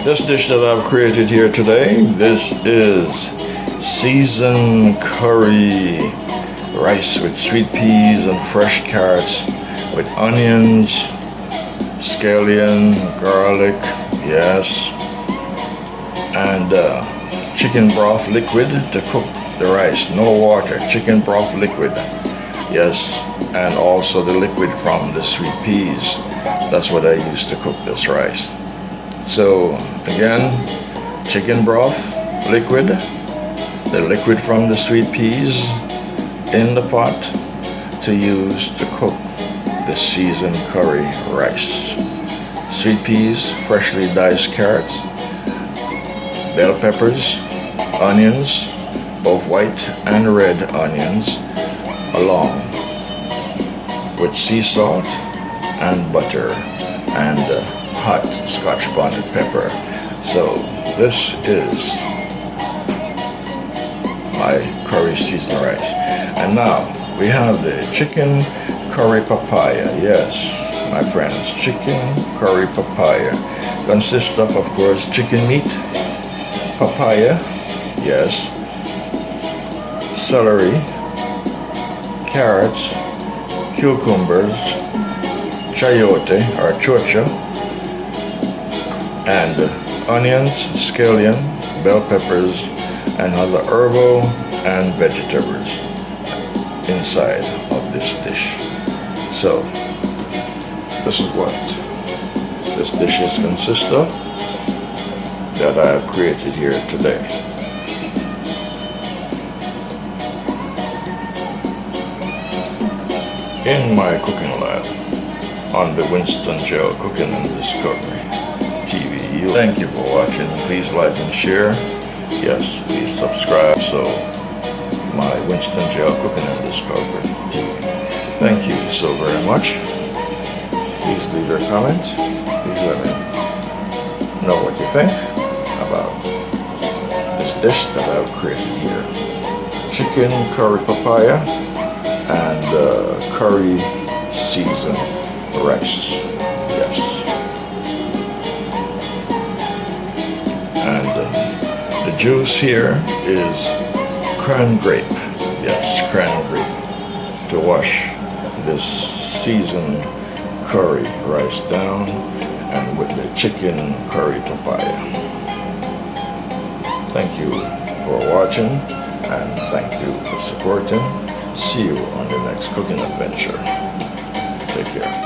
This dish that I've created here today, this is seasoned curry rice with sweet peas and fresh carrots with onions, scallion, garlic, yes, and chicken broth liquid to cook the rice. No water, chicken broth liquid, yes, and also the liquid from the sweet peas. That's what I use to cook this rice. So again, chicken broth liquid, the liquid from the sweet peas in the pot to use to cook the seasoned curry rice. Sweet peas, freshly diced carrots, bell peppers, onions, both white and red onions, along with sea salt and butter and hot scotch bonnet pepper. So this is my curry seasoned rice. And now we have the chicken curry papaya. Yes, my friends, chicken curry papaya consists of course, chicken meat, papaya, yes, celery, carrots, cucumbers, chayote or chocha, and onions, scallion, bell peppers, and other herbal and vegetables inside of this dish. So this is what this dish consists of that I have created here today. In my cooking lab on the Winston GeL Cooking and Discovery TV. Thank you for watching. Please like and share. Yes, please subscribe. So my Winston GeL Cooking and Discovery TV. Thank you so very much. Please leave your comment. Please let me know what you think about this dish that I've created here. Chicken curry papaya and curry seasoned rice. Yes. And the juice here is cran grape. Yes, cran grape to wash this seasoned curry rice down, and with the chicken curry papaya. Thank you for watching, and thank you for supporting. See you on the next cooking adventure. Take care.